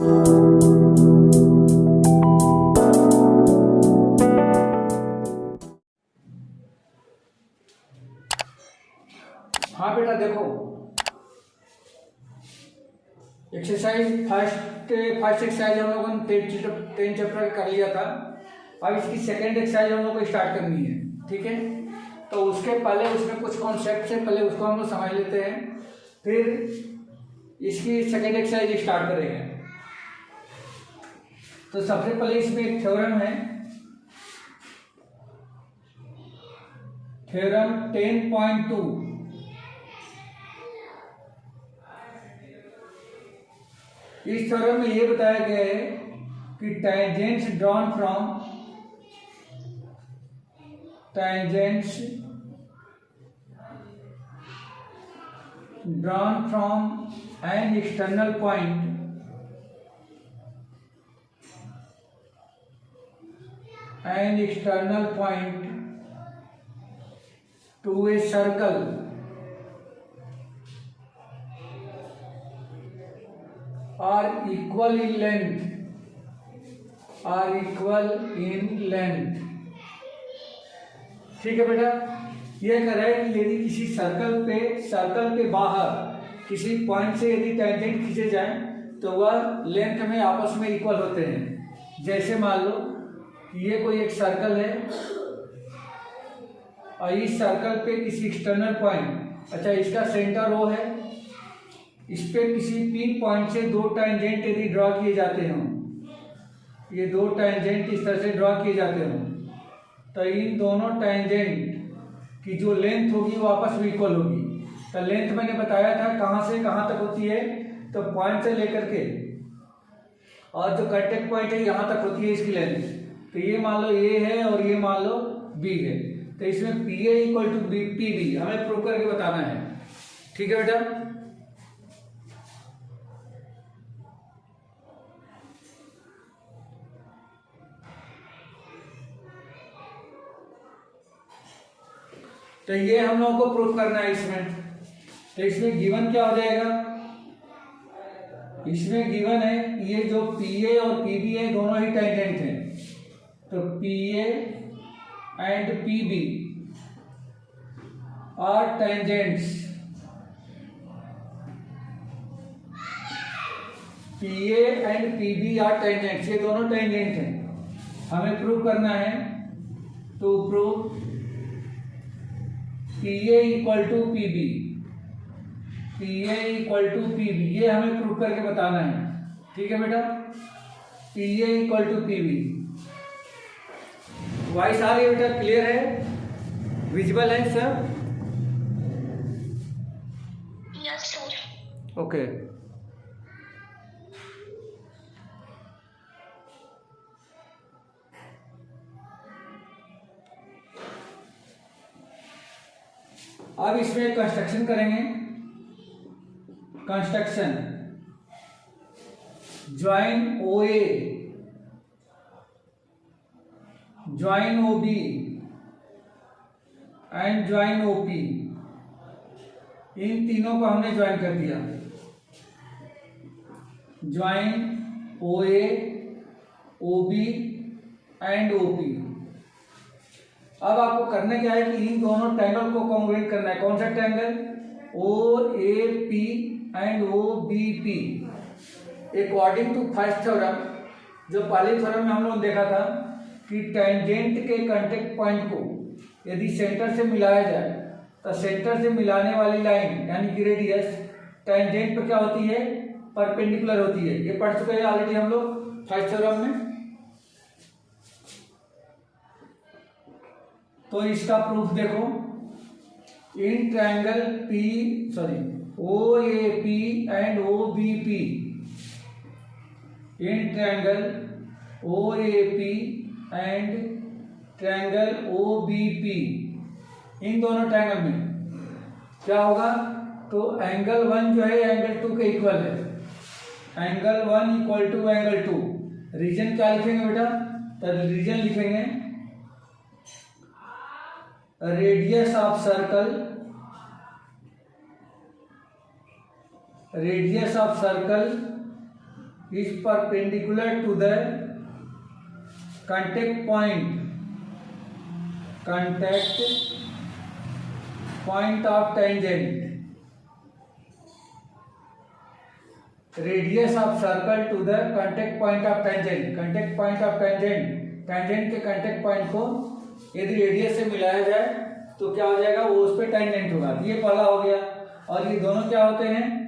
हाँ बेटा देखो, एक्सरसाइज फर्स्ट एक्सरसाइज हम लोगों ने 10 चैप्टर कर लिया था। अब इसकी सेकेंड एक्सरसाइज हम लोग को स्टार्ट करनी है, ठीक है। तो उसके पहले उसमें कुछ कॉन्सेप्ट से पहले उसको हम लोग समझ लेते हैं, फिर इसकी सेकेंड एक्सरसाइज स्टार्ट करेंगे। तो सबसे पहले इसमें एक थ्योरम है, थ्योरम 10.2। इस थ्योरम में ये बताया गया है कि tangents drawn from an external point to a circle are equal in length। ठीक है बेटा, यह कह रहा है कि यदि किसी सर्कल के बाहर किसी पॉइंट से यदि टेंजेंट खींचे जाएं तो वह लेंथ में आपस में इक्वल होते हैं। जैसे मान लो कि ये कोई एक सर्कल है और इस सर्कल पे किसी एक्सटर्नल पॉइंट, अच्छा इसका सेंटर वो है, इस पे किसी पी पॉइंट से दो टेंजेंट यदि ड्रॉ किए जाते हों, ये दो टेंजेंट इस तरह से ड्रॉ किए जाते हों, तो इन दोनों टेंजेंट की जो लेंथ होगी वो आपस में इक्वल होगी। तो लेंथ मैंने बताया था कहाँ से कहाँ तक होती है, तो पॉइंट से लेकर के और जो कांटेक्ट पॉइंट है यहाँ तक होती है इसकी लेंथ। तो ये मान लो ए है और ये मान लो बी है, तो इसमें P A equal to B P B हमें प्रूव करके बताना है, ठीक है बेटा। तो ये हम लोगों को प्रूफ करना है इसमें। तो इसमें गिवन क्या हो जाएगा, इसमें गिवन है ये जो पी ए और पी बी है दोनों ही टेंजेंट हैं, तो P A and P B are tangents, P A and P B are tangents, ये दोनों टेंजेंट हैं, हमें प्रूव करना है। To prove P A equal to P B, P A equal to P B, ये हमें प्रूव करके बताना है, ठीक है बेटा। P A equal to P B, voice आ रही है बेटा, क्लियर है, विजिबल है सर? Yes sir. ओके। अब इसमें कंस्ट्रक्शन करेंगे, construction join O A, join O B and join O P, इन तीनों को हमने ज्वाइन कर दिया। Join O A, O B and O P. अब आपको करना क्या है कि इन दोनों ट्रायंगल को कॉन्ग्रुएंट करना है। कौन सा triangle? O A P and O B P. According to first theorem, जो पहले थ्योरम में हम लोग देखा था कि टेंजेंट के कांटेक्ट पॉइंट को यदि सेंटर से मिलाया जाए तो सेंटर से मिलाने वाली लाइन यानी कि रेडियस टेंजेंट पर क्या होती है? परपेंडिकुलर होती है। ये पढ़ चुके हैं ऑलरेडी हम लोग फर्स्ट थ्योरम में। तो इसका प्रूफ देखो, in triangle O A P and O B P, in triangle O A P and triangle O B P, इन दोनों ट्रायंगल में क्या होगा? तो एंगल 1 जो है एंगल 2 के इक्वल है, angle 1 equal to angle 2। Reason क्या लिखेंगे बेटा? तो रीजन लिखेंगे radius of circle, radius of circle is perpendicular to the contact point of tangent. Radius of circle to the contact point of tangent. Contact point of tangent के contact point को यदि radius से मिलाया जाए तो क्या हो जाएगा, वो उस पर टेंजेंट होगा। ये पहला हो गया। और ये दोनों क्या होते हैं,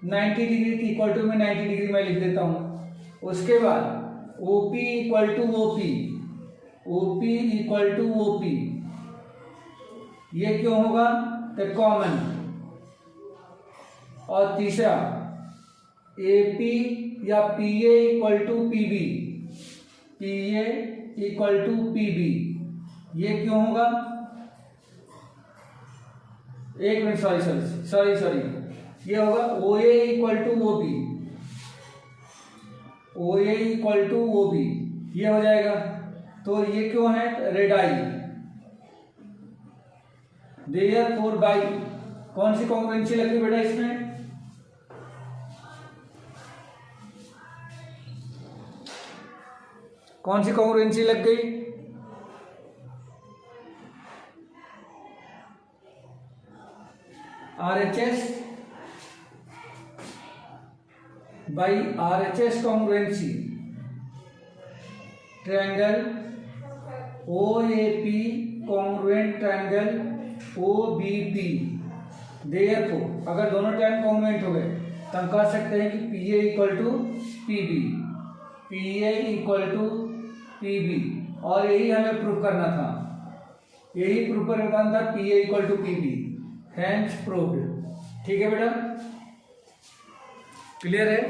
90 डिग्री इक्वल टू में 90 डिग्री मैं लिख देता हूँ। उसके बाद OP equal to OP equal to OP, ये क्यों होगा, तो कॉमन। और तीसरा AP या PA equal to PB, PA equal to PB, ये क्यों होगा, एक मिनट, सॉरी, ये होगा OA equal to OB, OA equal to OB, ये हो जाएगा। तो ये क्यों है, रेडाई। देयरफॉर बाई, कौन सी कॉन्ग्रुएंसी लगी बेटा इसमें, कौन सी कॉन्ग्रुएंसी लग गई, RHS by RHS congruency, triangle OAP congruent triangle OBP। Therefore अगर दोनों टाइम कॉन्ग्रुएंट हो गए तो हम कह सकते हैं कि PA equal to PB, PA equal to PB, और यही हमें प्रूव करना था, यही प्रूव करना था, PA equal to PB, hence proved. ठीक है बेटा, क्लियर है।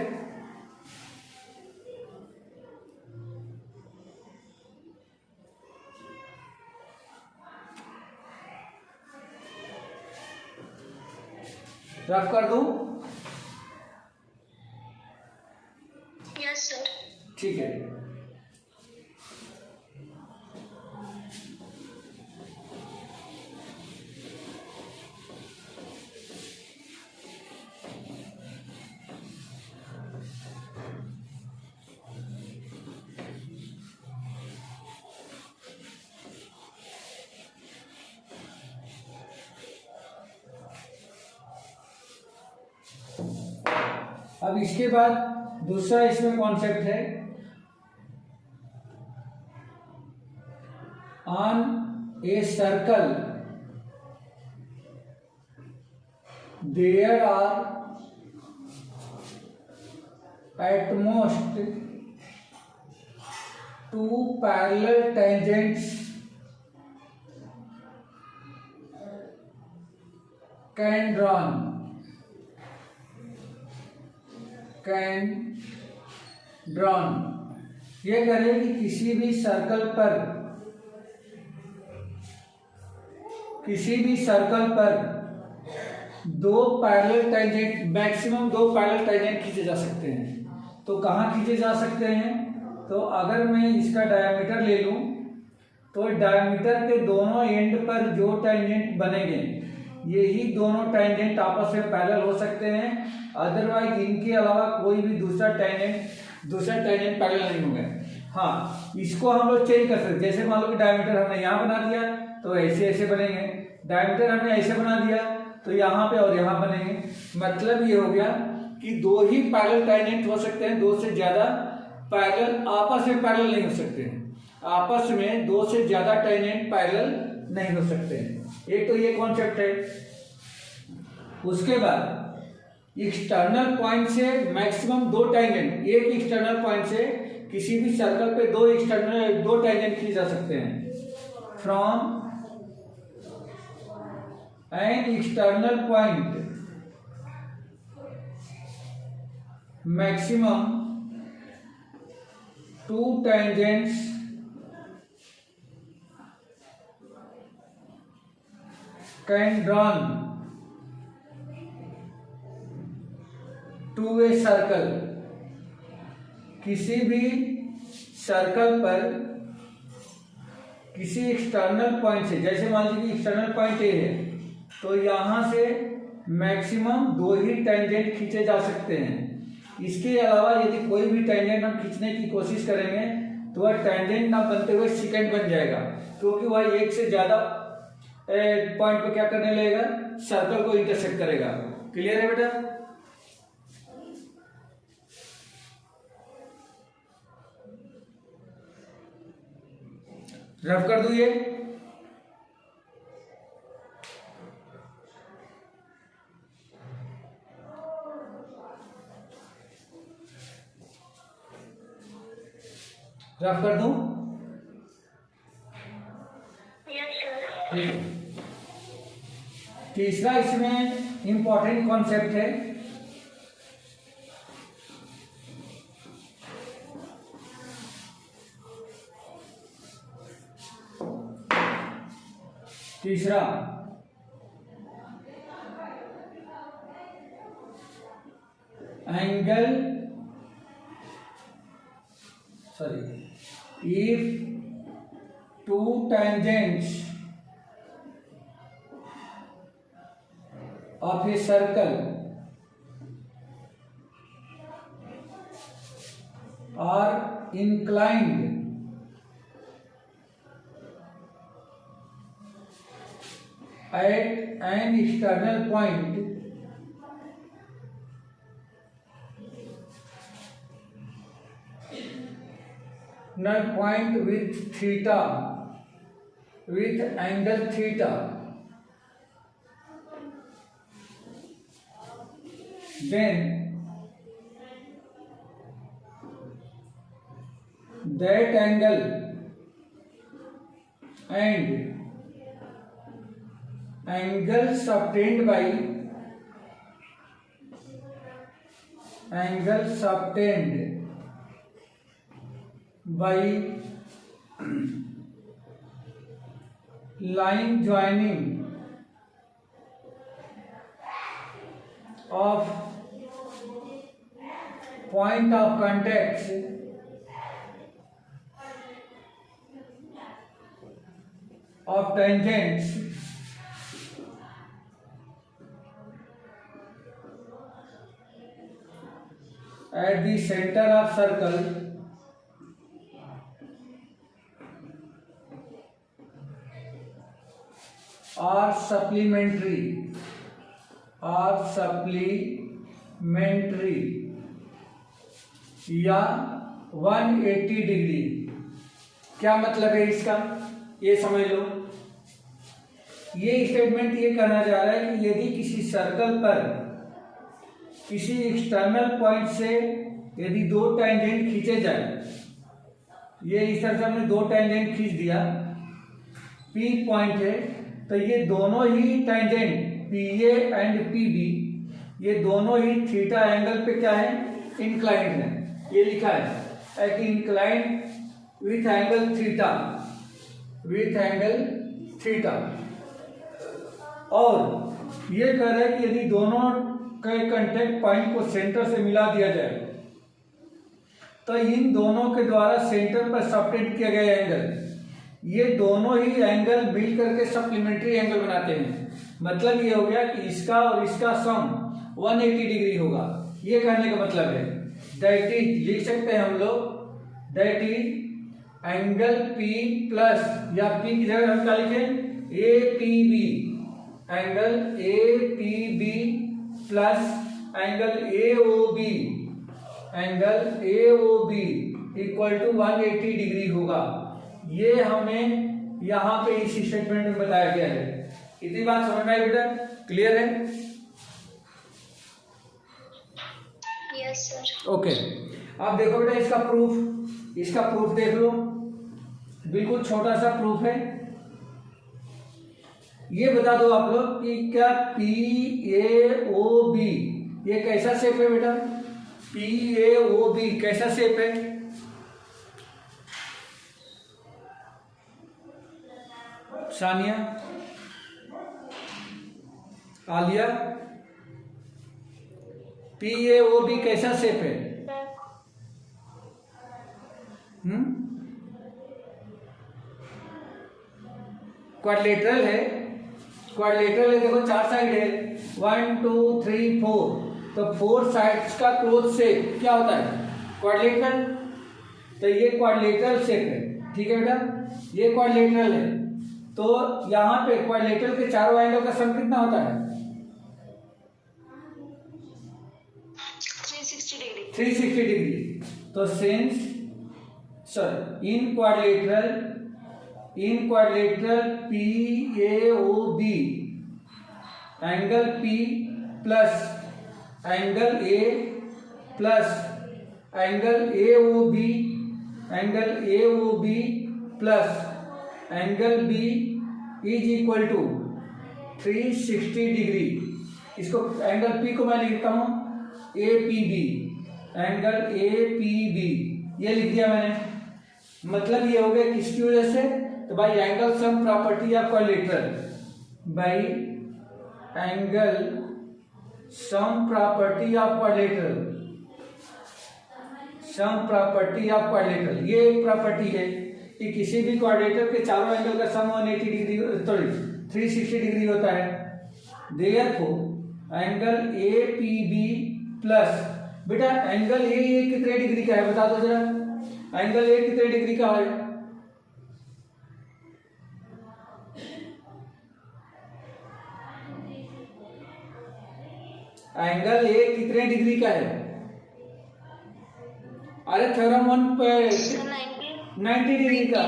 रफ कर दूं, यस सर। ठीक है। अब इसके बाद दूसरा इसमें कॉन्सेप्ट है, on a circle there are at most 2 parallel tangents can drawn. ये करें कि किसी भी सर्कल पर 2 parallel tangent, maximum 2 parallel tangent खींचे जा सकते हैं। तो कहाँ खींचे जा सकते हैं, तो अगर मैं इसका डायमीटर ले लूं तो डायमीटर के दोनों एंड पर जो टेंजेंट बनेंगे यही दोनों टेंजेंट आपस में पैरेलल हो सकते हैं, अदरवाइज इनके अलावा कोई भी दूसरा टेंजेंट पैरेलल नहीं होगा। हाँ, इसको हम लोग चेंज कर सकते हैं। जैसे मान लो कि डायमीटर हमने यहाँ बना दिया तो ऐसे बनेंगे, डायमीटर हमने ऐसे बना दिया तो यहाँ पे और यहाँ बनेंगे। मतलब ये हो गया कि 2 ही पैरेलल टेंजेंट हो सकते हैं, 2 से ज्यादा पैरेलल आपस में पैरेलल नहीं हो सकते हैं। आपस में 2 से ज्यादा टेंजेंट पैरेलल नहीं हो सकते हैं। एक तो ये कॉन्सेप्ट है। उसके बाद एक्सटर्नल पॉइंट से मैक्सिमम 2 टेंजेंट, एक एक्सटर्नल पॉइंट से किसी भी सर्कल पे 2 टेंजेंट खींचे जा सकते हैं। From an external point maximum 2 tangents can drawn to a circle. किसी भी सर्कल पर किसी एक्सटर्नल पॉइंट से, जैसे मान लीजिए एक्सटर्नल पॉइंट ए है तो यहां से मैक्सिमम 2 ही टेंजेंट खींचे जा सकते हैं। इसके अलावा यदि कोई भी टेंजेंट हम खींचने की कोशिश करेंगे तो वह टेंजेंट ना बनते हुए सेकेंड बन जाएगा, क्योंकि वह एक से ज्यादा पॉइंट पे क्या करने लगेगा, सर्कल को इंटरसेक्ट करेगा। क्लियर है बेटा? रफ कर दूं ये? रफ कर दूं? Yes sir. तीसरा इसमें इंपॉर्टेंट कॉन्सेप्ट है तीसरा angle if two tangents of a circle are inclined at an external point, null point with theta, with angle theta, then that angle and angles obtained by line joining of point of contact of tangents at the center of circle are supplementary या 180 degree. क्या मतलब है इसका, ये समझ लो। ये statement ये कहना चाह रहा है कि यदि किसी सर्कल पर किसी एक्सटर्नल पॉइंट से यदि दो टेंजेंट खींचे जाए, ये इस तरह से हमने दो टेंजेंट खींच दिया, P पॉइंट है, तो ये दोनों ही टेंजेंट PA एंड PB ये दोनों ही थीटा एंगल पे क्या है, इंक्लाइंड है। ये लिखा है कि इंक्लाइंड विथ एंगल थीटा, और ये कह रहा है कि यदि दोनों के कांटेक्ट पॉइंट को सेंटर से मिला दिया जाए तो इन दोनों के द्वारा सेंटर पर सबटेंड किया गया एंगल, ये दोनों ही एंगल मिल करके सप्लीमेंट्री एंगल बनाते हैं। मतलब ये हो गया कि इसका और इसका सम 180 डिग्री होगा। ये कहने का मतलब है दैट इज, लिख सकते हैं हम लोग, that is angle P plus, या P की जगह हम क्या लिखें, APB, angle APB plus angle AOB equal to 180 degree होगा। ये हमें यहाँ पे इस स्टेटमेंट में बताया गया है। इतनी बात समझ में आई बेटा? क्लियर है? Yes sir. ओके, अब देखो बेटा इसका प्रूफ देख लो, बिल्कुल छोटा सा प्रूफ है। ये बता दो आप लोग कि क्या PAOB ये कैसा शेप है बेटा? PAOB कैसा शेप है? सानिया, आलिया, PAOB कैसा शेप है? क्वाड्रिलेटरल है। देखो चार साइड है, 1 2 3 4, तो 4 साइड्स का क्लोज शेप क्या होता है? क्वाड्रिलेटरल। तो ये क्वाड्रिलेटरल शेप है, ठीक है बेटा, ये क्वाड्रिलेटरल है। तो यहाँ पे क्वाड्रिलेटरल के चारों एंगल का सम कितना होता है? 360 डिग्री। 360 डिग्री। तो since in quadrilateral PAOB angle P plus angle A plus angle AOB plus angle B is equal to 360 degree. इसको एंगल P को मैं लिखता हूँ APB, एंगल APB ये लिख दिया मैंने। मतलब ये हो गया किसकी वजह से? तो भाई angle sum property of quadrilateral, by angle sum property of quadrilateral, sum property of quadrilateral. ये एक प्रॉपर्टी है कि किसी भी क्वाड्रिलेटरल के चारों एंगल का सम 180 डिग्री सॉरी 360 डिग्री होता है। देयरफॉर एंगल APB प्लस, बेटा एंगल ए कितने डिग्री का है बता दो जरा, एंगल ए कितने डिग्री का है? एंगल ए कितने डिग्री का है? अरे थ्योरम 1 पे 90 डिग्री का,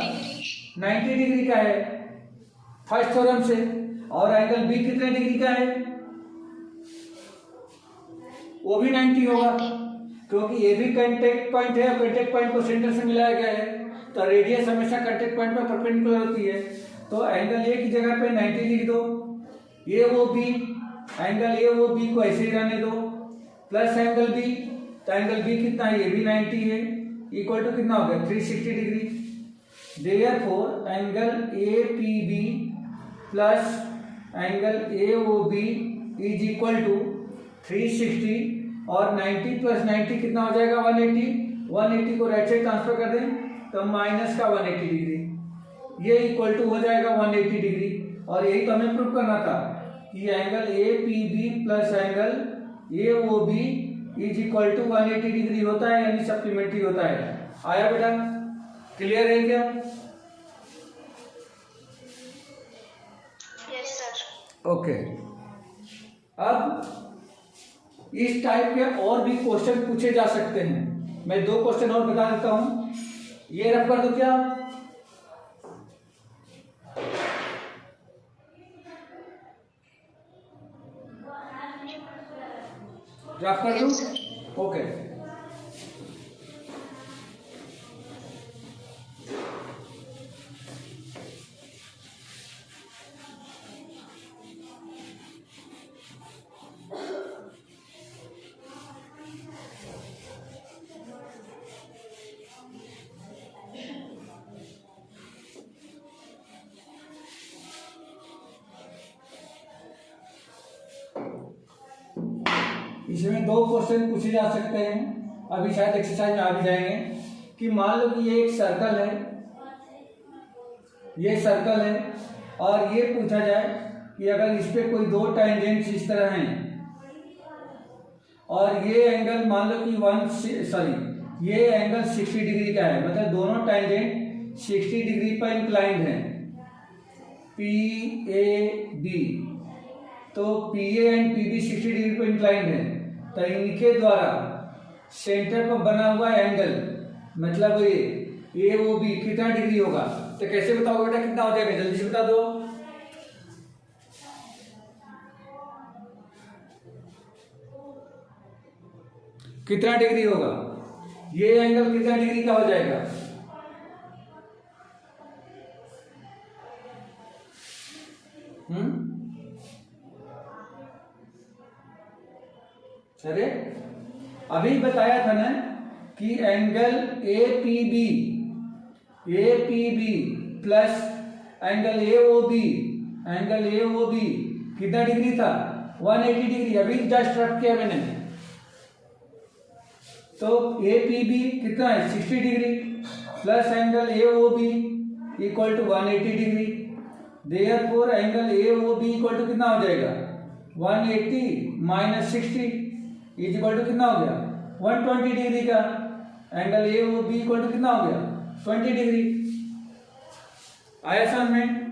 90 डिग्री का है फर्स्ट थ्योरम से। और एंगल बी कितने डिग्री का है? वो भी 90 होगा, क्योंकि ये भी कांटेक्ट पॉइंट है और कांटेक्ट पॉइंट को सेंटर से मिलाया गया है। तो रेडियस हमेशा कांटेक्ट पॉइंट पर परपेंडिकुलर होती है। तो एंगल ए की जगह पे 90 लिख दो। ये वो बी, एंगल ए वो बी को ऐसे ही रहने दो, प्लस एंगल बी, तो एंगल बी कितना है? ये भी 90 है, इक्वल टू कितना हो गया? 360 degree. Therefore angle APB plus angle AOB is equal to 360 और 90 प्लस 90 कितना हो जाएगा? 180। 180 को राइट साइड ट्रांसफर कर दें तो माइनस का 180 डिग्री, ये इक्वल टू हो जाएगा 180 डिग्री। और यही तो हमें प्रूव करना था कि angle APB plus angle AOB is equal to 180 degree होता है, यानी सप्लीमेंट्री होता है। आया बेटा? क्लियर है क्या? Yes sir. ओके। अब इस टाइप के और भी क्वेश्चन पूछे जा सकते हैं। मैं 2 क्वेश्चन और बता देता हूं, ये रफ कर दो क्या? रफ कर दूं? ओके। इसमें 2 क्वेश्चन पूछे जा सकते हैं, अभी शायद एक्सरसाइज में आ भी जाएंगे। कि मान लो कि ये एक सर्कल है, ये सर्कल है, और ये पूछा जाए कि अगर इस पे कोई 2 टेंजेंट्स इस तरह हैं और ये एंगल मान लो कि ये एंगल 60 डिग्री का है, मतलब दोनों टेंजेंट 60 डिग्री पर इंक्लाइंड हैं, PAB। तो PA एंड PB 60 डिग्री पर इंक्लाइंड है। तो इनके द्वारा सेंटर पर बना हुआ एंगल, मतलब ये AOB कितना डिग्री होगा? तो कैसे बताओ बेटा, कितना हो जाएगा? जल्दी से बता दो। कितना डिग्री होगा? ये एंगल कितना डिग्री का हो जाएगा? अरे अभी बताया था ना कि angle APB plus angle AOB कितना डिग्री था? 180 डिग्री। अभी जस्ट रख किया मैंने। तो APB कितना है? 60 degree plus angle AOB equal to 180 degree. Therefore angle AOB equal to कितना हो जाएगा? 180 माइनस 60 इज इक्वल टू कितना हो गया 120 डिग्री का। एंगल ए वो बी इक्वल टू कितना हो गया 20 डिग्री। आया समझ में?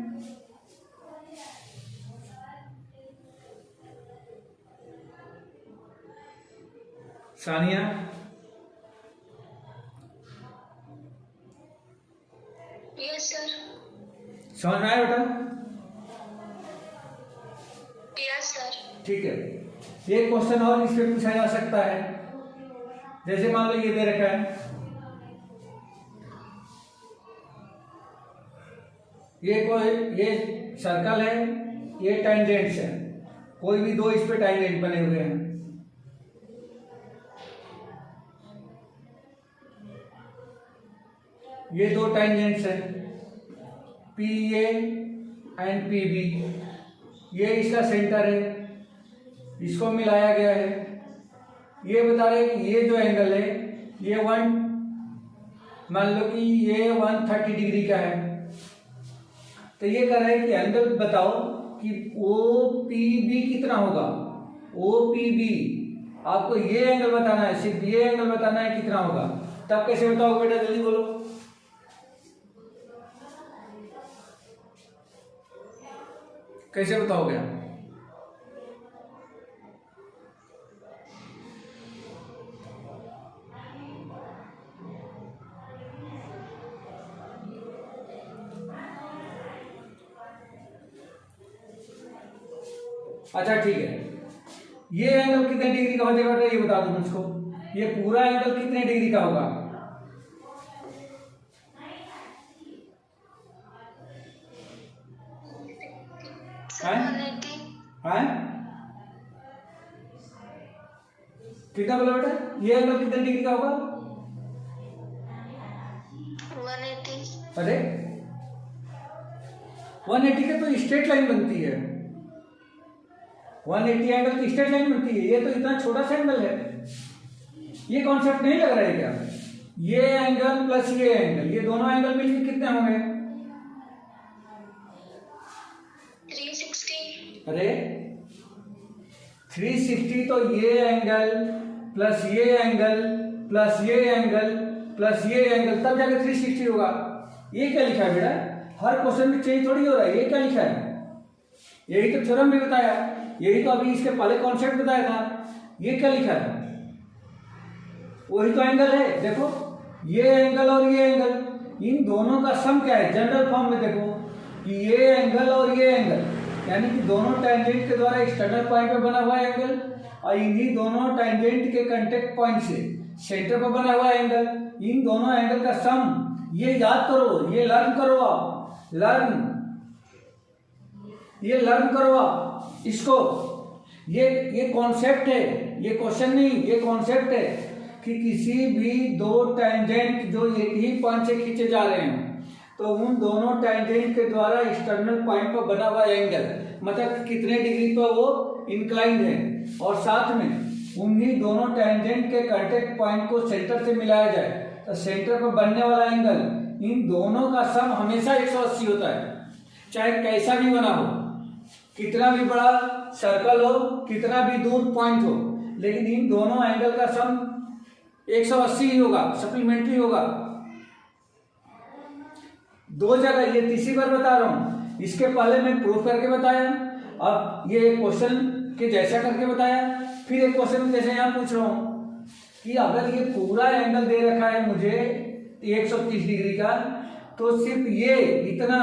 Sania yes sir. समझ में आया बेटा? Yes sir. ठीक है, एक क्वेश्चन और इस पे पूछा जा सकता है। जैसे मान लो ये दे रखा है, ये सर्कल है, ये टेंजेंट्स है, कोई भी दो इस पे टेंजेंट बने हुए हैं। ये दो टेंजेंट्स हैं P A and P B. ये इसका सेंटर है, इसको मिलाया गया है। ये बता रहे कि ये जो एंगल है ये मान लो कि ये 130 डिग्री का है। तो ये कह रहे हैं कि एंगल बताओ कि ओ पी बी कितना होगा। ओ पी बी आपको ये एंगल बताना है, सिर्फ ये एंगल बताना है कितना होगा। तब कैसे बताओगे बेटा, जल्दी बोलो। कैसे बताओगे? अच्छा ठीक है, ये एंगल कितने डिग्री का हो जाएगा ये बता दो मुझको। ये पूरा एंगल कितने डिग्री का होगा? कितना बोला बेटा? ये एंगल कितने डिग्री का होगा? 180। अरे 180 के तो स्ट्रेट लाइन बनती है। 180 एंगल की स्ट्रेट लाइन बनती है। ये तो इतना छोटा सा एंगल है, ये कॉन्सेप्ट नहीं लग रहा है क्या? ये एंगल प्लस ये एंगल, ये दोनों एंगल मिलकर कितने होंगे? 360। अरे 360 तो ये एंगल प्लस ये एंगल प्लस ये एंगल प्लस ये एंगल तब जाके 360 होगा। ये क्या लिखा है बेटा? हर क्वेश्चन में चेंज थोड़ी हो रहा है। ये क्या लिखा है? यही तो थ्योरम भी बताया, यही तो अभी इसके पहले कॉन्सेप्ट बताया था। ये क्या लिखा है? वही तो एंगल है। देखो ये एंगल और ये एंगल, इन दोनों का सम क्या है? जनरल फॉर्म में देखो कि ये एंगल और ये एंगल, यानी कि दोनों टेंजेंट के द्वारा एक्सटर्नल पॉइंट पे बना हुआ एंगल और इन्हीं दोनों टेंजेंट के कांटेक्ट पॉइंट से सेंटर पर बना हुआ एंगल, इन दोनों एंगल का सम। ये याद करो, ये लर्न करो आप, ये लर्न करो आप इसको। ये कॉन्सेप्ट है, ये क्वेश्चन नहीं, ये कॉन्सेप्ट है कि किसी भी दो टेंजेंट जो एक ही पॉइंट से खींचे जा रहे हैं तो उन दोनों टेंजेंट के द्वारा एक्सटर्नल पॉइंट पर बना हुआ एंगल, मतलब कितने डिग्री पर वो इंक्लाइंड है, और साथ में उन्हीं दोनों टेंजेंट के कांटेक्ट पॉइंट को सेंटर से मिलाया जाए तो सेंटर पर बनने वाला एंगल, इन दोनों का सम हमेशा 180 होता है। चाहे कैसा भी बना हो, कितना भी बड़ा सर्कल हो, कितना भी दूर पॉइंट हो, लेकिन इन दोनों एंगल का सम 180 ही होगा, सप्लीमेंट्री होगा। दो जगह, ये तीसरी बार बता रहा हूं, इसके पहले मैं प्रूफ करके बताया, अब ये क्वेश्चन के जैसा करके बताया, फिर एक क्वेश्चन जैसे यहां पूछ रहा हूं कि अगर ये पूरा एंगल दे रखा है मुझे 130 डिग्री का, तो सिर्फ ये इतना,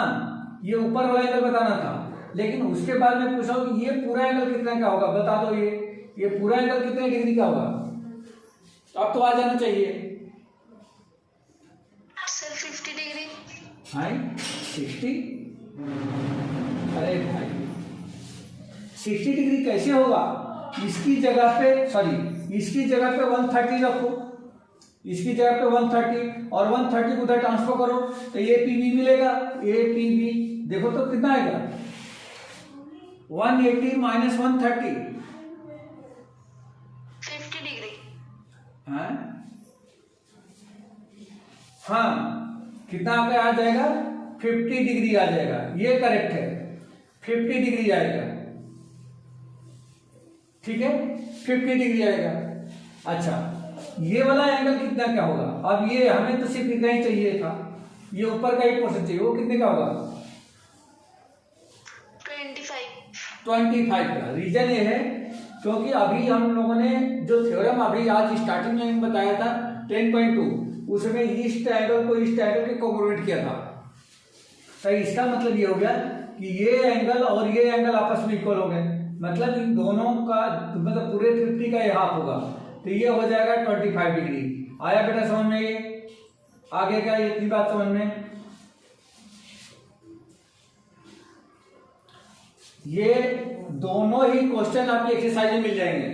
ये ऊपर वाला एंगल बताना था, लेकिन उसके बाद मैं पूछा हूं कि ये पूरा एंगल कितने का होगा, बता दो। ये पूरा एंगल कितने डिग्री का होगा? अब तो आ जाना चाहिए। Sir 50 degree. हाई 60? अरे भाई 60 डिग्री कैसे होगा? इसकी जगह पे, सॉरी, इसकी जगह पे 130 रखो, इसकी जगह पे 130 और 130 उधर ट्रांसफर करो तो ये पीबी मिलेगा। ए पीबी देखो तो कितना आएगा? 180 माइनस 130, 50 डिग्री। हाँ, कितना आपका आ जाएगा? 50 डिग्री आ जाएगा। ये करेक्ट है, 50 डिग्री आएगा। ठीक है, 50 डिग्री आएगा। अच्छा, ये वाला एंगल कितना क्या होगा? अब ये हमें तो सिर्फ इतना ही चाहिए था, ये ऊपर का ही पोर्शन चाहिए, वो कितने का होगा? 25 का। रीजन ये है क्योंकि अभी हम लोगों ने जो थ्योरम अभी आज स्टार्टिंग में बताया था 10.2, उसमें ईस्ट एंगल को ईस्ट एंगल के कोऑर्डिनेट किया था। तो इसका मतलब ये हो गया कि ये एंगल और ये एंगल आपस में इक्वल हो गए, मतलब इन दोनों का मतलब पूरे 50 का ये हाफ होगा, तो ये हो जाएगा 25 डिग्री। आया बेटा समझ में? ये आगे क्या ये इतनी बात समझ में? ये दोनों ही क्वेश्चन आपकी एक्सरसाइज में मिल जाएंगे।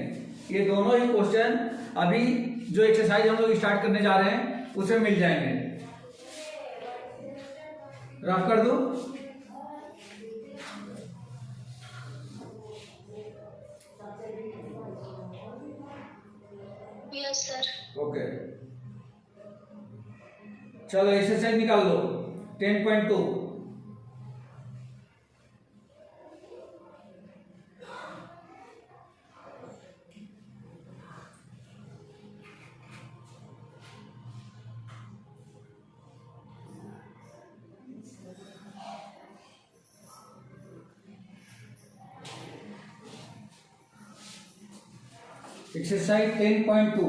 ये दोनों ही क्वेश्चन अभी जो एक्सरसाइज हम लोग स्टार्ट करने जा रहे हैं उसमें मिल जाएंगे। रफ कर दो। Yes sir. ओके, चलो एक्सरसाइज निकाल लो 10.2। एक्सरसाइज 10.2।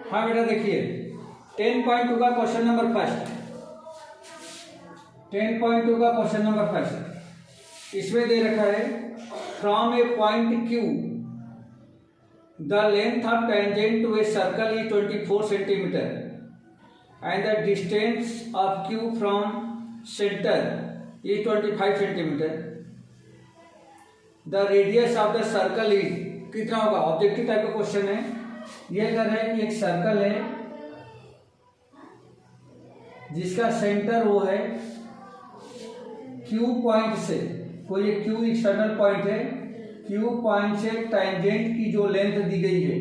हाँ बेटा देखिए 10.2 का क्वेश्चन नंबर फर्स्ट, 10.2 का क्वेश्चन नंबर फर्स्ट इसमें दे रखा है from a point Q the length of tangent to a circle is 24 centimetre and the distance of Q from centre is 25 centimetre. The radius of the circle is कितना होगा? Objective type का question है। ये कह रहे हैं कि एक सर्कल है जिसका सेंटर वो है Q पॉइंट से, कोई एक Q एक्सटर्नल पॉइंट है, Q पॉइंट से टैंजेंट की जो लेंथ दी गई है,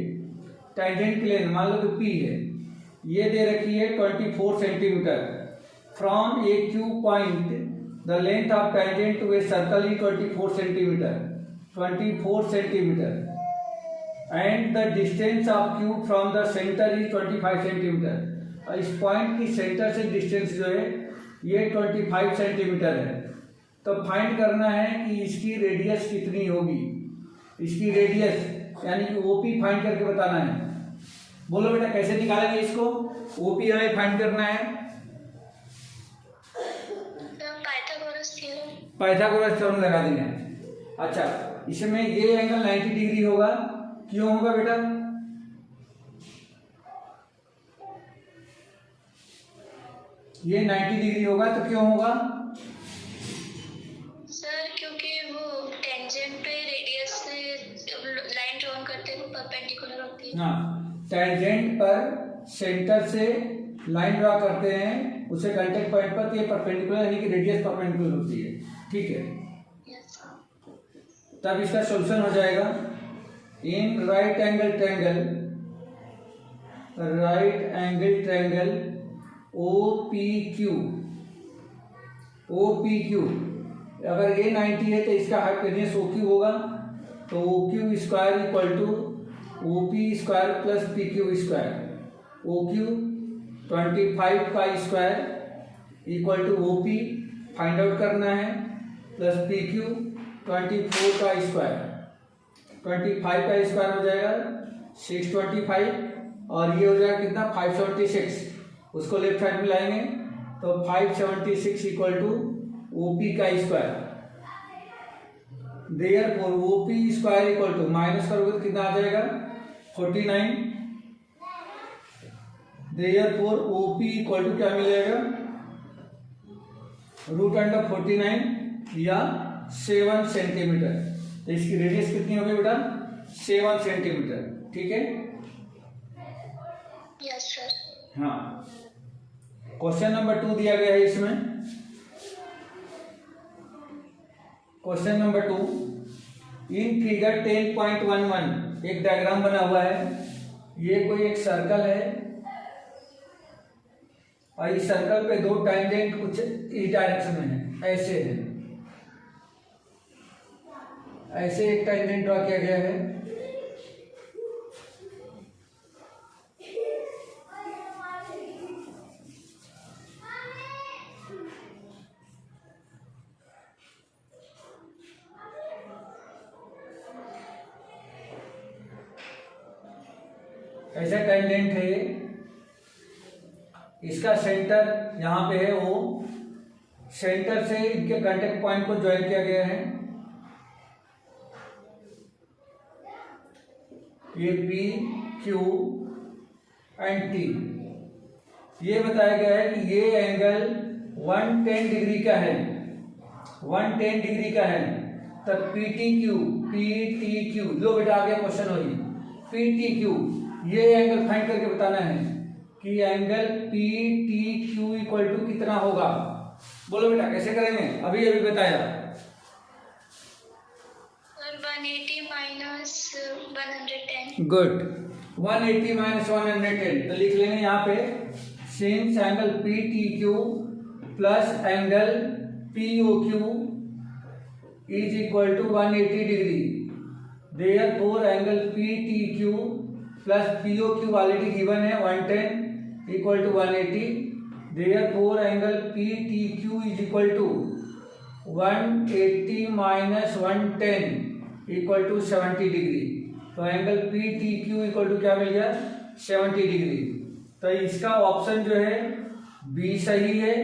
टैंजेंट की लेंथ मान लो कि P है, ये दे रखी है 24 centimetre. From a Q point the length of tangent to a circle is 24 centimetre, 24 centimetre and the distance of Q from the centre is 25 centimetre. और इस पॉइंट की सेंटर से डिस्टेंस जो है ये 25 सेंटीमीटर है। तो फाइंड करना है कि इसकी रेडियस कितनी होगी। इसकी रेडियस यानी कि OP फाइंड करके बताना है। बोलो बेटा कैसे निकालेंगे इसको? OP हमें फाइंड करना है पाइथागोरस थ्योरम लगा देंगे। अच्छा, इसमें ये एंगल 90 डिग्री होगा, क्यों होगा बेटा? ये 90 डिग्री होगा तो क्यों होगा सर? क्योंकि वो टेंजेंट पे रेडियस से लाइन ड्रॉ करते हैं वो परपेंडिकुलर होती है। हाँ, टेंजेंट पर सेंटर से लाइन ड्रॉ करते हैं उसे कांटेक्ट पॉइंट पर, तो ये परपेंडिकुलर यानी कि रेडियस परपेंडिकुलर होती है। ठीक है, यस। तब इसका सॉल्यूशन हो जाएगा in right angle triangle OPQ अगर ये 90 है तो इसका हाइपोटेन्यूज OQ होगा, तो OQ square equal to OP square plus PQ square. OQ 25 का square equal to OP find out करना है, प्लस PQ 24 का स्क्वायर। 25 का स्क्वायर हो जाएगा 625 और ये हो जाएगा कितना 576, उसको लेफ्ट साइड में लाएंगे तो 576 इक्वल टू OP का square. Therefore OP square equal to minus करोगे तो कितना आ जाएगा 49। देयरफॉर OP इक्वल टू क्या मिलेगा √49 या 7 सेंटीमीटर। तो इसकी रेडियस कितनी होगी बेटा 7 सेंटीमीटर। ठीक है, यस सर। हाँ। क्वेश्चन नंबर 2 दिया गया है इसमें। क्वेश्चन नंबर 2, इन फिगर 10.11 एक डायग्राम बना हुआ है। ये कोई एक सर्कल है और इस सर्कल पे दो टेंजेंट कुछ इस डायरेक्शन में है, ऐसे है, ऐसे एक टेंजेंट ड्रॉ किया गया है। ऐसा टेंजेंट है, इसका सेंटर यहाँ पे है, वो सेंटर से इनके कांटेक्ट पॉइंट को ज्वाइन किया गया है। ये P, Q एंड T। ये बताया गया है कि ये एंगल 110 डिग्री का है, 110 डिग्री का है। तब PTQ लो बेटा आ गया क्वेश्चन वही, PTQ ये एंगल फाइंड करके बताना है कि एंगल PTQ इक्वल टू कितना होगा। बोलो बेटा कैसे करेंगे, अभी अभी बताया। 180 माइनस 110। गुड, 180 माइनस 110 तो लिख लेंगे यहाँ पे, since angle PTQ plus angle POQ is equal to 180 degree. Therefore angle PTQ plus POQ already given है 110 equal to 180। Therefore angle PTQ is equal to 180 minus 110 equal to 70 degree. तो angle PTQ equal to क्या मिल गया 70 degree. तो इसका option जो है B सही है,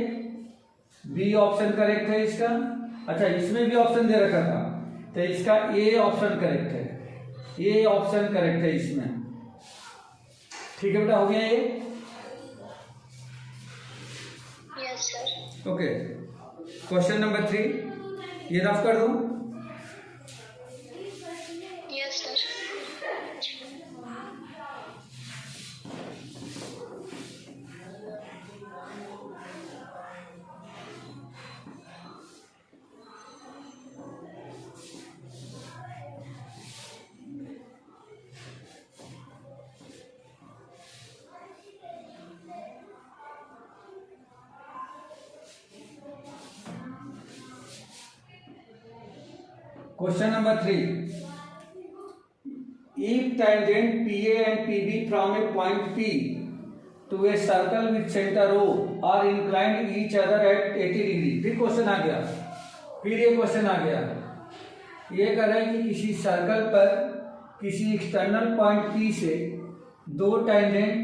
बी ऑप्शन करेक्ट है इसका। अच्छा इसमें भी ऑप्शन दे रखा था तो इसका ए ऑप्शन करेक्ट है, ए ऑप्शन करेक्ट है इसमें। ठीक है बेटा, हो गया ये। Yes sir. Okay, question number 3 ये रफ कर दो। Yes sir. Question number 3. If tangent PA and PB from a point P to a circle with center O are inclined each other at 80 degree। फिर question आ गया, फिर ये question आ गया। ये कह रहा है कि किसी सर्कल पर किसी एक्सटर्नल पॉइंट P से दो tangent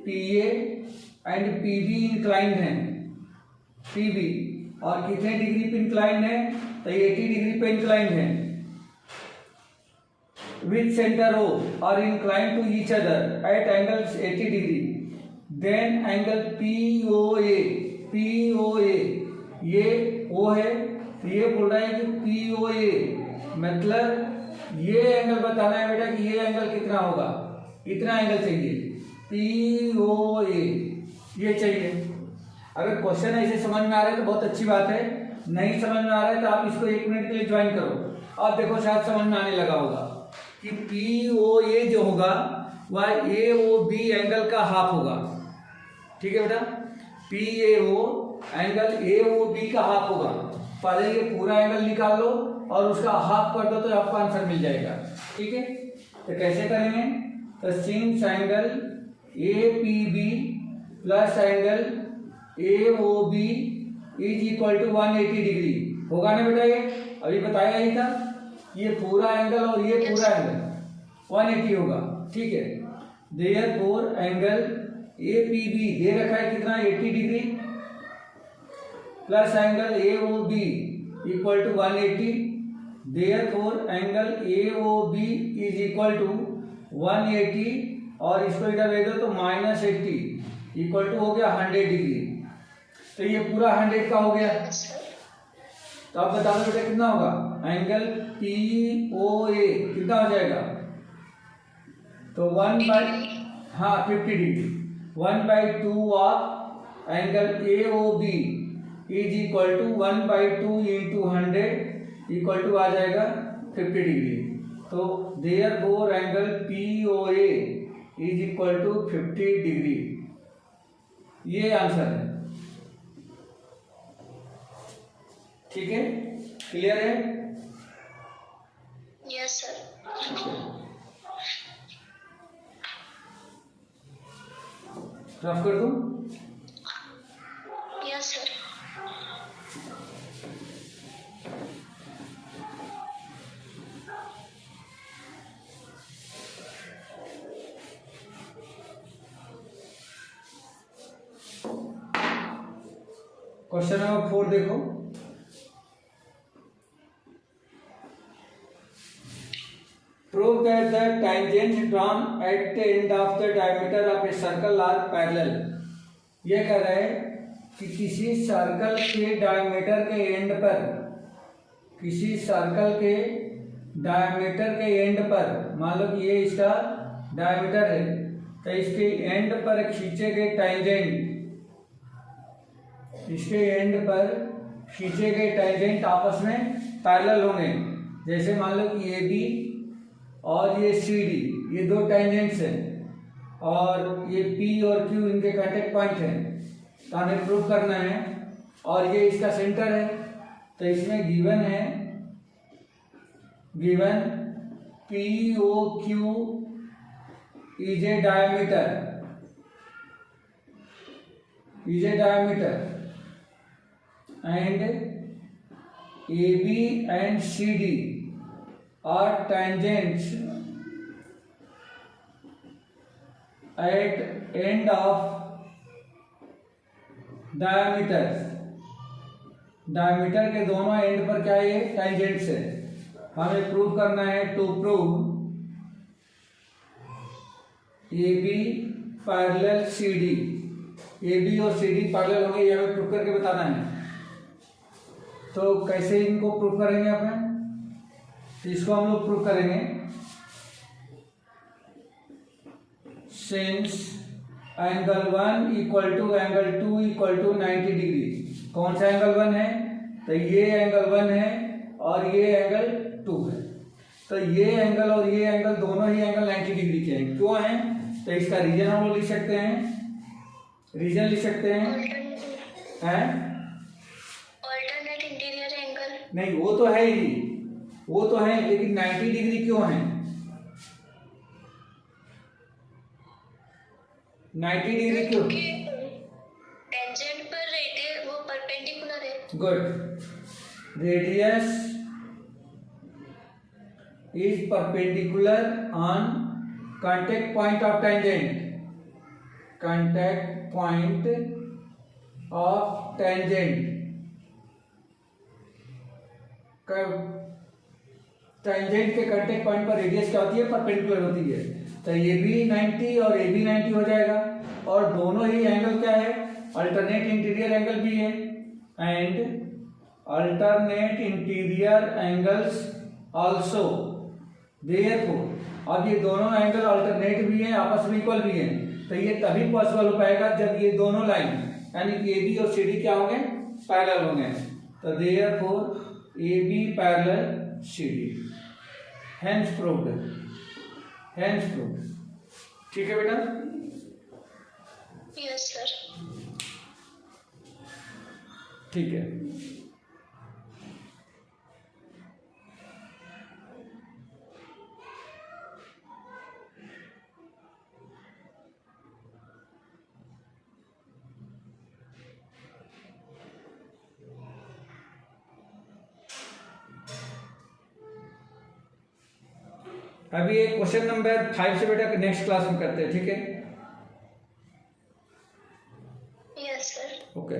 PA and PB inclined हैं। PB और कितने डिग्री पे इंक्लाइंड है तो 80 डिग्री पे इंक्लाइंड है। With centre O are inclined to each other at angles 80 degree. Then angle POA ये O है, तो ये बोल रहा है कि POA मतलब ये एंगल बताना है बेटा कि ये एंगल कितना होगा, इतना एंगल चाहिए। POA ये चाहिए। अगर क्वेश्चन ऐसे समझ में आ रहा है तो बहुत अच्छी बात है, नहीं समझ में आ रहा है तो आप इसको 1 मिनट के लिए ज्वाइन करो, अब देखो शायद समझ में आने लगा होगा कि पी ओ ए जो होगा वह ए ओ बी एंगल का हाफ होगा। ठीक है बेटा, P A O angle A O B का हाफ होगा। पहले ये पूरा एंगल निकाल लो और उसका हाफ कर दो तो आपको आंसर मिल जाएगा। ठीक है, तो कैसे करेंगे? तो since angle A P B plus angle A O B is equal to 180 degree होगा ना बेटा? ये अभी बताया ही था, ये पूरा एंगल और ये पूरा एंगल 180 होगा। ठीक है, therefore angle A P B दे रखा है कितना, 80 degree plus angle A O B equal to 180। Therefore angle A O B is equal to 180 और इसको इधर भेज दो तो -80 इक्वल टू हो गया 100 डिग्री। तो ये पूरा 100 का हो गया। तो अब बता दो बेटा कितना होगा? एंगल पी ओ ए कितना हो जाएगा? तो 50 degree 1/2 of angle A O B is equal to 1/2 into 100 equal to आ जाएगा 50 डिग्री। तो therefore angle P O A is equal to 50 degree. ये आंसर है। ठीक है, क्लियर है? Yes sir. रफ कर दूं? Yes sir. क्वेश्चन नंबर 4 देखो। Prove that the tangents drawn at the end of the diameter of a circle are parallel। ये कह रहा है कि किसी सर्कल के डायमीटर के एंड पर, किसी सर्कल के डायमीटर के एंड पर, मान लो कि ये इसका डायमीटर है, तो इसके एंड पर खींचे गए टैंजेंट, इसके एंड पर खींचे गए टैंजेंट आपस में पैरेलल होंगे। जैसे मान लो कि ए बी और ये सी डी, ये दो टैंजेंट्स हैं और ये पी और क्यू इनके कांटेक्ट पॉइंट हैं। तो हमें प्रूव करना है और ये इसका सेंटर है। तो इसमें गिवन है, given P O Q is a diameter, is a diameter and AB and CD are tangents at end of diameters। Diameter के दोनों एंड पर क्या ये टेंजेंट्स है। हमें प्रूव करना है। To prove AB parallel CD, AB और CD पैरेलल होंगे, ये हमें प्रूव करके बताना है। तो कैसे इनको प्रूव करेंगे अपने? तो इसको हम लोग प्रूव करेंगे since angle 1 equal to angle 2 equal to 90 degree. कौन सा एंगल 1 है? तो ये एंगल 1 है और ये एंगल 2 है। तो ये एंगल और ये एंगल दोनों ही एंगल 90 डिग्री के हैं। क्यों हैं? तो इसका रीजन हम लोग लिख सकते हैं, रीजन लिख सकते हैं, हैं? नहीं, वो तो है ही, वो तो है, लेकिन 90 डिग्री क्यों है? 90 डिग्री क्यों? टेंजेंट पर रेडियस वो परपेंडिकुलर है। Good, radius is perpendicular on contact point of tangent, contact point of tangent. Tangent के कांटेक्ट पॉइंट पर रेडियस क्या होती है? परपेंडिकुलर होती है। तो ये भी 90 और ये भी 90 हो जाएगा और दोनों ही एंगल क्या है? अल्टरनेट इंटीरियर एंगल भी है and alternate interior angles also. Therefore अब ये दोनों एंगल अल्टरनेट भी हैं, आपस में इक्वल भी हैं। तो ये तभी पॉसिबल हो पाएगा जब ये दोनों लाइन यानी कि AB और CD क्या होंगे? पैरेलल होंगे। तो therefore AB parallel C D, hence proved, hence proved. ठीक है बेटा, यस सर। ठीक है। अभी ये क्वेश्चन नंबर 5 से बेटा नेक्स्ट क्लास में करते हैं, ठीक है? Yes sir. ओके।